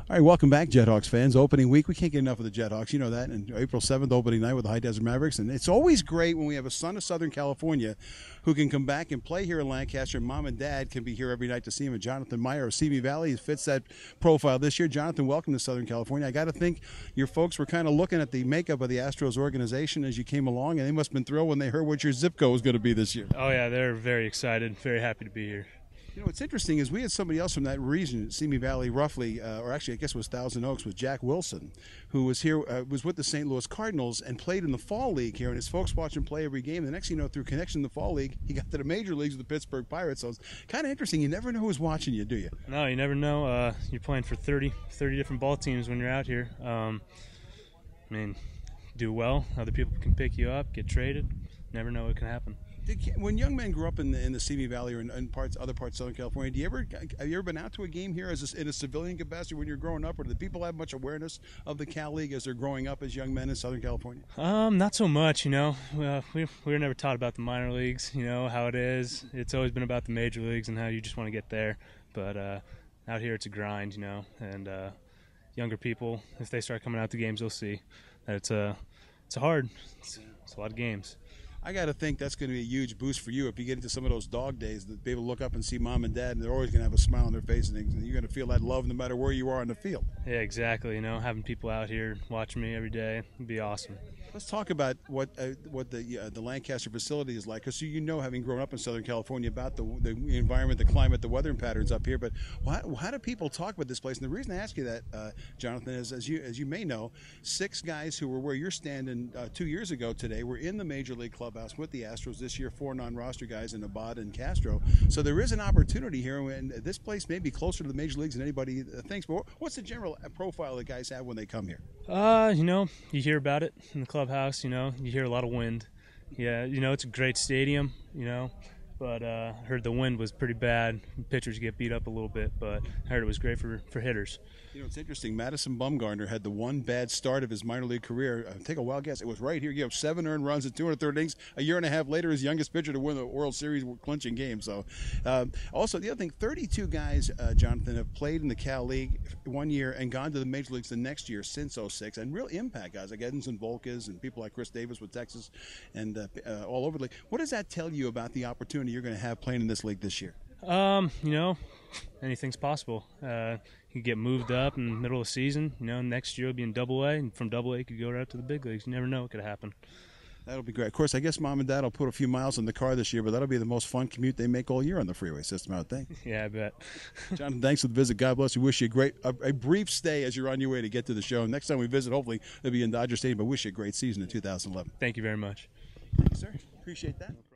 All right, welcome back, Jethawks fans. Opening week, we can't get enough of the Jethawks. You know that. And April 7th, opening night with the High Desert Mavericks. And it's always great when we have a son of Southern California who can come back and play here in Lancaster. Mom and Dad can be here every night to see him. And Jonathan Meyer of Simi Valley fits that profile this year. Jonathan, welcome to Southern California. I got to think your folks were kind of looking at the makeup of the Astros organization as you came along, and they must have been thrilled when they heard what your zip code was going to be this year. Oh, yeah, they're very excited, very happy to be here. You know, what's interesting is we had somebody else from that region, Simi Valley, roughly, or actually I guess it was Thousand Oaks, was Jack Wilson, who was here, was with the St. Louis Cardinals and played in the Fall League here, and his folks watch him play every game. The next thing you know, through connection in the Fall League, he got to the major leagues with the Pittsburgh Pirates. So it's kind of interesting. You never know who's watching you, do you? No, you never know. You're playing for 30 different ball teams when you're out here. I mean, do well, other people can pick you up, get traded. Never know what can happen. When young men grew up in the Simi Valley or in other parts of Southern California, have you ever been out to a game here in a civilian capacity when you're growing up, or do the people have much awareness of the Cal League as they're growing up as young men in Southern California? Not so much, you know. We were never taught about the minor leagues, you know, how it is. It's always been about the major leagues and how you just want to get there. But out here it's a grind, you know, and younger people, if they start coming out to games, they'll see that it's hard. It's a lot of games. I got to think that's going to be a huge boost for you if you get into some of those dog days, that be able to look up and see mom and dad, and they're always going to have a smile on their face, and you're going to feel that love no matter where you are on the field. Yeah, exactly. You know, having people out here watching me every day would be awesome. Let's talk about what the Lancaster facility is like, because you know, having grown up in Southern California, about the environment, the climate, the weather patterns up here. But how do people talk about this place? And the reason I ask you that, Jonathan, is as you may know, 6 guys who were where you're standing 2 years ago today were in the Major League clubhouse with the Astros this year. 4 non-roster guys in Abad and Castro. So there is an opportunity here, and this place may be closer to the Major Leagues than anybody thinks. But what's the general profile the guys have when they come here? You know, you hear about it in the clubhouse, you know, you hear a lot of wind. Yeah, you know, it's a great stadium, you know, but I heard the wind was pretty bad. Pitchers get beat up a little bit, but I heard it was great for hitters. You know, it's interesting. Madison Bumgarner had the one bad start of his minor league career. Take a wild guess. It was right here. You have 7 earned runs in 203 innings. A year and a half later, his youngest pitcher to win the World Series clinching game. So, also, the other thing, 32 guys, Jonathan, have played in the Cal League 1 year and gone to the Major Leagues the next year since '06. And real impact guys like Edinson Volquez and people like Chris Davis with Texas and all over the league. What does that tell you about the opportunity you're going to have playing in this league this year? You know, anything's possible. You get moved up in the middle of the season. You know, next year you'll be in Double-A, and from Double-A you could go right to the big leagues. You never know what could happen. That'll be great. Of course, I guess mom and dad will put a few miles in the car this year, but that'll be the most fun commute they make all year on the freeway system, I would think. Yeah, I bet. Jonathan, thanks for the visit. God bless you. Wish you a brief stay as you're on your way to get to the show. Next time we visit, hopefully it'll be in Dodger Stadium, but wish you a great season in 2011. Thank you very much. Thanks, sir. Appreciate that.